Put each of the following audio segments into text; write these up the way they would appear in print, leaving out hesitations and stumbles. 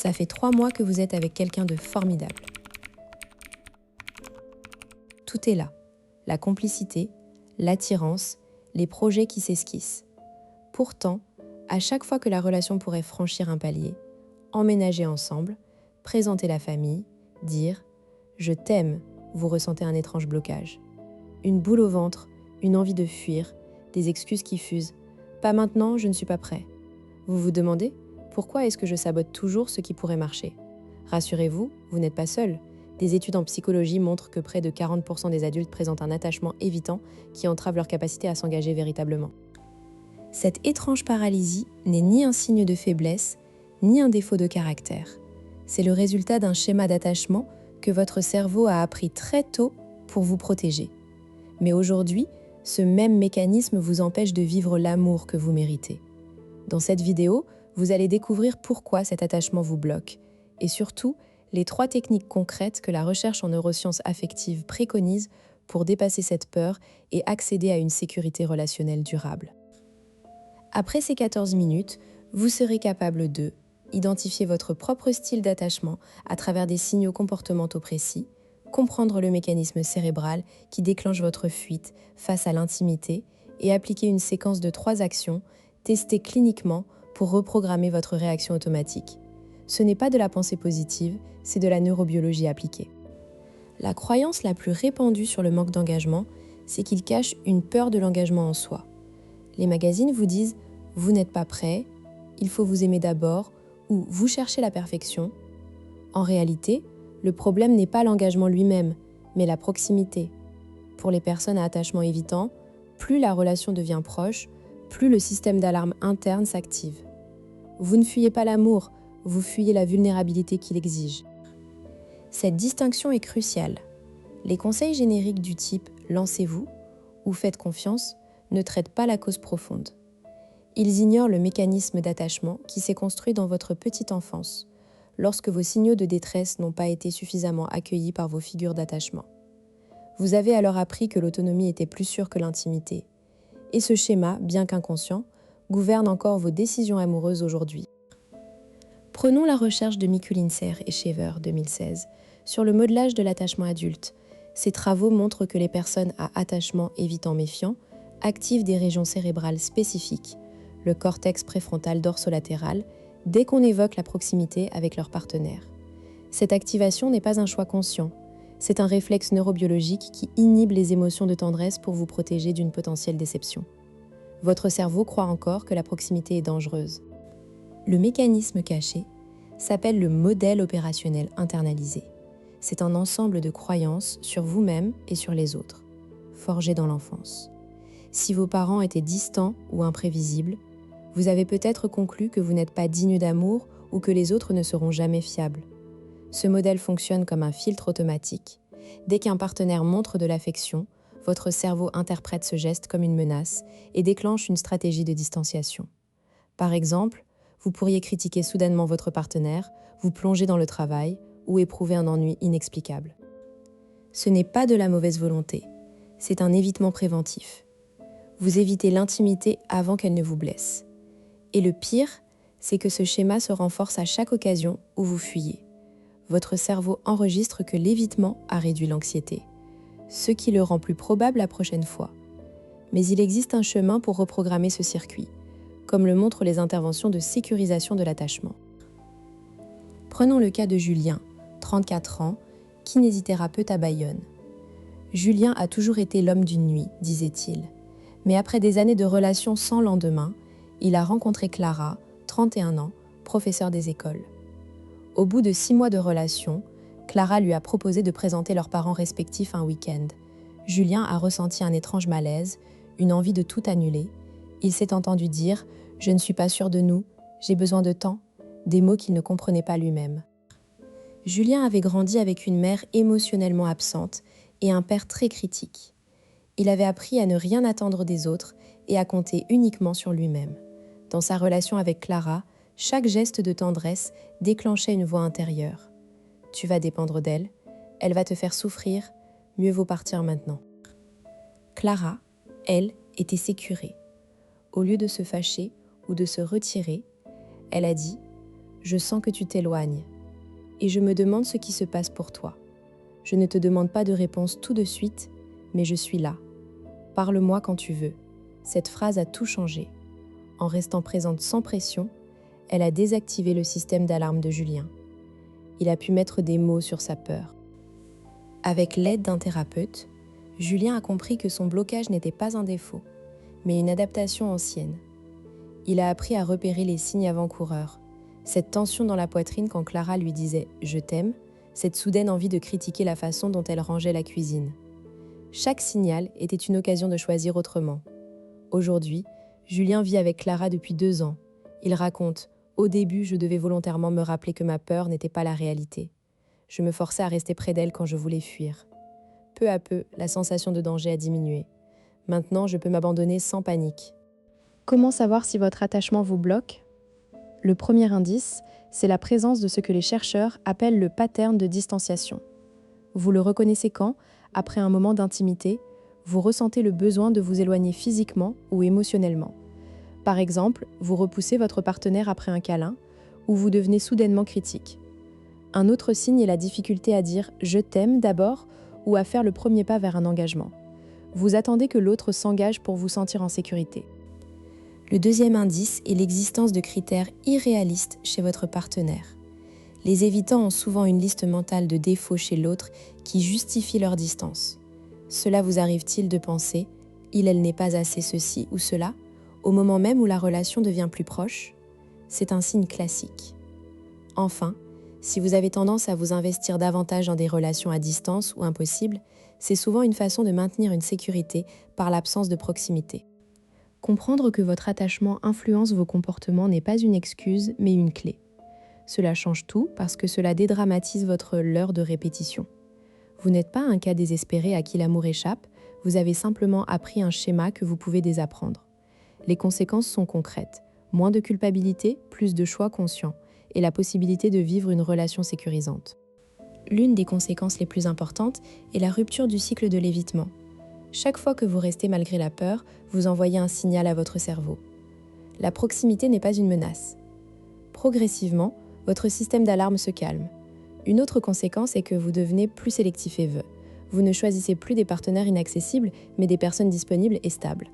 Ça fait 3 mois que vous êtes avec quelqu'un de formidable. Tout est là. La complicité, l'attirance, les projets qui s'esquissent. Pourtant, à chaque fois que la relation pourrait franchir un palier, emménager ensemble, présenter la famille, dire « je t'aime », vous ressentez un étrange blocage. Une boule au ventre, une envie de fuir, des excuses qui fusent. « Pas maintenant, je ne suis pas prêt ». Vous vous demandez « pourquoi est-ce que je sabote toujours ce qui pourrait marcher ?» Rassurez-vous, vous n'êtes pas seul. Des études en psychologie montrent que près de 40% des adultes présentent un attachement évitant qui entrave leur capacité à s'engager véritablement. Cette étrange paralysie n'est ni un signe de faiblesse, ni un défaut de caractère. C'est le résultat d'un schéma d'attachement que votre cerveau a appris très tôt pour vous protéger. Mais aujourd'hui, ce même mécanisme vous empêche de vivre l'amour que vous méritez. Dans cette vidéo, vous allez découvrir pourquoi cet attachement vous bloque et surtout les 3 techniques concrètes que la recherche en neurosciences affectives préconise pour dépasser cette peur et accéder à une sécurité relationnelle durable. Après ces 14 minutes, vous serez capable de identifier votre propre style d'attachement à travers des signaux comportementaux précis, comprendre le mécanisme cérébral qui déclenche votre fuite face à l'intimité et appliquer une séquence de 3 actions testées cliniquement pour reprogrammer votre réaction automatique. Ce n'est pas de la pensée positive, c'est de la neurobiologie appliquée. La croyance la plus répandue sur le manque d'engagement, c'est qu'il cache une peur de l'engagement en soi. Les magazines vous disent « vous n'êtes pas prêt »,« il faut vous aimer d'abord » ou « vous cherchez la perfection ». En réalité, le problème n'est pas l'engagement lui-même, mais la proximité. Pour les personnes à attachement évitant, plus la relation devient proche, plus le système d'alarme interne s'active. Vous ne fuyez pas l'amour, vous fuyez la vulnérabilité qu'il exige. Cette distinction est cruciale. Les conseils génériques du type « lancez-vous » ou « faites confiance » ne traitent pas la cause profonde. Ils ignorent le mécanisme d'attachement qui s'est construit dans votre petite enfance, lorsque vos signaux de détresse n'ont pas été suffisamment accueillis par vos figures d'attachement. Vous avez alors appris que l'autonomie était plus sûre que l'intimité. Et ce schéma, bien qu'inconscient, gouverne encore vos décisions amoureuses aujourd'hui. Prenons la recherche de Mikulincer et Shaver 2016 sur le modelage de l'attachement adulte. Ces travaux montrent que les personnes à attachement évitant méfiant activent des régions cérébrales spécifiques, le cortex préfrontal dorsolatéral, dès qu'on évoque la proximité avec leur partenaire. Cette activation n'est pas un choix conscient, c'est un réflexe neurobiologique qui inhibe les émotions de tendresse pour vous protéger d'une potentielle déception. Votre cerveau croit encore que la proximité est dangereuse. Le mécanisme caché s'appelle le modèle opérationnel internalisé. C'est un ensemble de croyances sur vous-même et sur les autres, forgées dans l'enfance. Si vos parents étaient distants ou imprévisibles, vous avez peut-être conclu que vous n'êtes pas digne d'amour ou que les autres ne seront jamais fiables. Ce modèle fonctionne comme un filtre automatique. Dès qu'un partenaire montre de l'affection, votre cerveau interprète ce geste comme une menace et déclenche une stratégie de distanciation. Par exemple, vous pourriez critiquer soudainement votre partenaire, vous plonger dans le travail ou éprouver un ennui inexplicable. Ce n'est pas de la mauvaise volonté, c'est un évitement préventif. Vous évitez l'intimité avant qu'elle ne vous blesse. Et le pire, c'est que ce schéma se renforce à chaque occasion où vous fuyez. Votre cerveau enregistre que l'évitement a réduit l'anxiété, ce qui le rend plus probable la prochaine fois. Mais il existe un chemin pour reprogrammer ce circuit, comme le montrent les interventions de sécurisation de l'attachement. Prenons le cas de Julien, 34 ans, kinésithérapeute à Bayonne. Julien a toujours été l'homme d'une nuit, disait-il. Mais après des années de relations sans lendemain, il a rencontré Clara, 31 ans, professeure des écoles. Au bout de 6 mois de relation, Clara lui a proposé de présenter leurs parents respectifs un week-end. Julien a ressenti un étrange malaise, une envie de tout annuler. Il s'est entendu dire « Je ne suis pas sûr de nous, j'ai besoin de temps », des mots qu'il ne comprenait pas lui-même. Julien avait grandi avec une mère émotionnellement absente et un père très critique. Il avait appris à ne rien attendre des autres et à compter uniquement sur lui-même. Dans sa relation avec Clara, chaque geste de tendresse déclenchait une voix intérieure. « Tu vas dépendre d'elle, elle va te faire souffrir, mieux vaut partir maintenant. » Clara, elle, était sécurée. Au lieu de se fâcher ou de se retirer, elle a dit « Je sens que tu t'éloignes et je me demande ce qui se passe pour toi. Je ne te demande pas de réponse tout de suite, mais je suis là. Parle-moi quand tu veux. Cette phrase a tout changé. En restant présente sans pression, elle a désactivé le système d'alarme de Julien. Il a pu mettre des mots sur sa peur. Avec l'aide d'un thérapeute, Julien a compris que son blocage n'était pas un défaut, mais une adaptation ancienne. Il a appris à repérer les signes avant-coureurs, cette tension dans la poitrine quand Clara lui disait « je t'aime », cette soudaine envie de critiquer la façon dont elle rangeait la cuisine. Chaque signal était une occasion de choisir autrement. Aujourd'hui, Julien vit avec Clara depuis 2 ans. Il raconte « Au début, je devais volontairement me rappeler que ma peur n'était pas la réalité. Je me forçais à rester près d'elle quand je voulais fuir. Peu à peu, la sensation de danger a diminué. Maintenant, je peux m'abandonner sans panique. » Comment savoir si votre attachement vous bloque ? Le premier indice, c'est la présence de ce que les chercheurs appellent le pattern de distanciation. Vous le reconnaissez quand, après un moment d'intimité, vous ressentez le besoin de vous éloigner physiquement ou émotionnellement. Par exemple, vous repoussez votre partenaire après un câlin ou vous devenez soudainement critique. Un autre signe est la difficulté à dire « je t'aime » d'abord ou à faire le premier pas vers un engagement. Vous attendez que l'autre s'engage pour vous sentir en sécurité. Le deuxième indice est l'existence de critères irréalistes chez votre partenaire. Les évitants ont souvent une liste mentale de défauts chez l'autre qui justifie leur distance. Cela vous arrive-t-il de penser « elle n'est pas assez ceci ou cela » au moment même où la relation devient plus proche? C'est un signe classique. Enfin, si vous avez tendance à vous investir davantage dans des relations à distance ou impossibles, c'est souvent une façon de maintenir une sécurité par l'absence de proximité. Comprendre que votre attachement influence vos comportements n'est pas une excuse, mais une clé. Cela change tout parce que cela dédramatise votre leurre de répétition. Vous n'êtes pas un cas désespéré à qui l'amour échappe, vous avez simplement appris un schéma que vous pouvez désapprendre. Les conséquences sont concrètes. Moins de culpabilité, plus de choix conscients, et la possibilité de vivre une relation sécurisante. L'une des conséquences les plus importantes est la rupture du cycle de l'évitement. Chaque fois que vous restez malgré la peur, vous envoyez un signal à votre cerveau. La proximité n'est pas une menace. Progressivement, votre système d'alarme se calme. Une autre conséquence est que vous devenez plus sélectif et vœu. Vous ne choisissez plus des partenaires inaccessibles, mais des personnes disponibles et stables.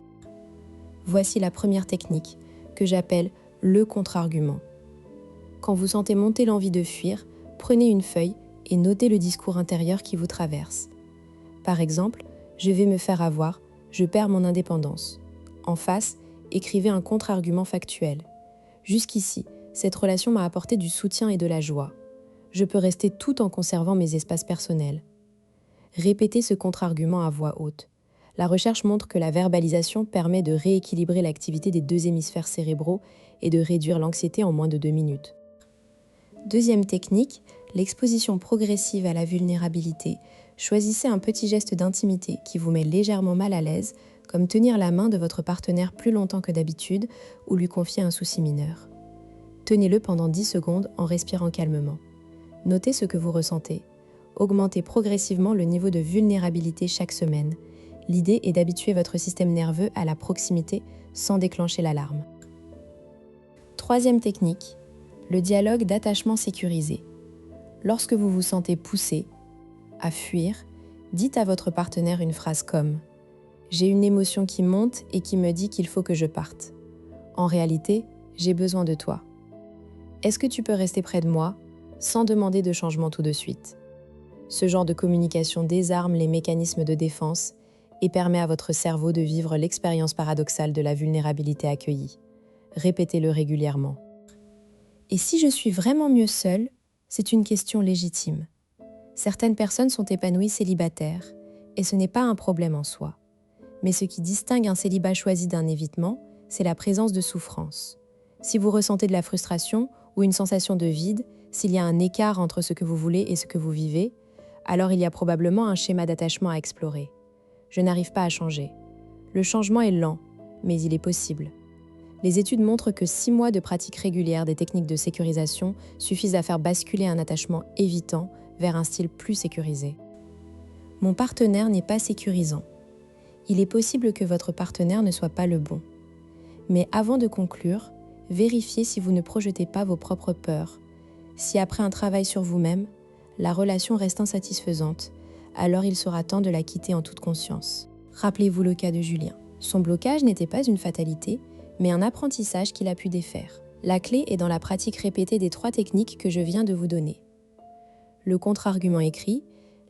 Voici la première technique, que j'appelle le contre-argument. Quand vous sentez monter l'envie de fuir, prenez une feuille et notez le discours intérieur qui vous traverse. Par exemple, je vais me faire avoir, je perds mon indépendance. En face, écrivez un contre-argument factuel. Jusqu'ici, cette relation m'a apporté du soutien et de la joie. Je peux rester tout en conservant mes espaces personnels. Répétez ce contre-argument à voix haute. La recherche montre que la verbalisation permet de rééquilibrer l'activité des 2 hémisphères cérébraux et de réduire l'anxiété en moins de 2 minutes. Deuxième technique, l'exposition progressive à la vulnérabilité. Choisissez un petit geste d'intimité qui vous met légèrement mal à l'aise, comme tenir la main de votre partenaire plus longtemps que d'habitude ou lui confier un souci mineur. Tenez-le pendant 10 secondes en respirant calmement. Notez ce que vous ressentez. Augmentez progressivement le niveau de vulnérabilité chaque semaine. L'idée est d'habituer votre système nerveux à la proximité sans déclencher l'alarme. Troisième technique, le dialogue d'attachement sécurisé. Lorsque vous vous sentez poussé à fuir, dites à votre partenaire une phrase comme « J'ai une émotion qui monte et qui me dit qu'il faut que je parte. En réalité, j'ai besoin de toi. Est-ce que tu peux rester près de moi sans demander de changement tout de suite ?» Ce genre de communication désarme les mécanismes de défense et permet à votre cerveau de vivre l'expérience paradoxale de la vulnérabilité accueillie. Répétez-le régulièrement. Et si je suis vraiment mieux seule, c'est une question légitime. Certaines personnes sont épanouies célibataires, et ce n'est pas un problème en soi. Mais ce qui distingue un célibat choisi d'un évitement, c'est la présence de souffrance. Si vous ressentez de la frustration ou une sensation de vide, s'il y a un écart entre ce que vous voulez et ce que vous vivez, alors il y a probablement un schéma d'attachement à explorer. Je n'arrive pas à changer. Le changement est lent, mais il est possible. Les études montrent que 6 mois de pratique régulière des techniques de sécurisation suffisent à faire basculer un attachement évitant vers un style plus sécurisé. Mon partenaire n'est pas sécurisant. Il est possible que votre partenaire ne soit pas le bon. Mais avant de conclure, vérifiez si vous ne projetez pas vos propres peurs, Si après un travail sur vous-même, la relation reste insatisfaisante, alors il sera temps de la quitter en toute conscience. Rappelez-vous le cas de Julien. Son blocage n'était pas une fatalité, mais un apprentissage qu'il a pu défaire. La clé est dans la pratique répétée des 3 techniques que je viens de vous donner. Le contre-argument écrit,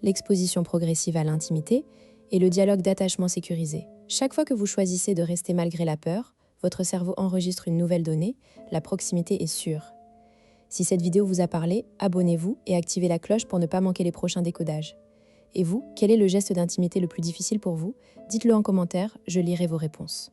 l'exposition progressive à l'intimité et le dialogue d'attachement sécurisé. Chaque fois que vous choisissez de rester malgré la peur, votre cerveau enregistre une nouvelle donnée, la proximité est sûre. Si cette vidéo vous a parlé, abonnez-vous et activez la cloche pour ne pas manquer les prochains décodages. Et vous, quel est le geste d'intimité le plus difficile pour vous? Dites-le en commentaire, je lirai vos réponses.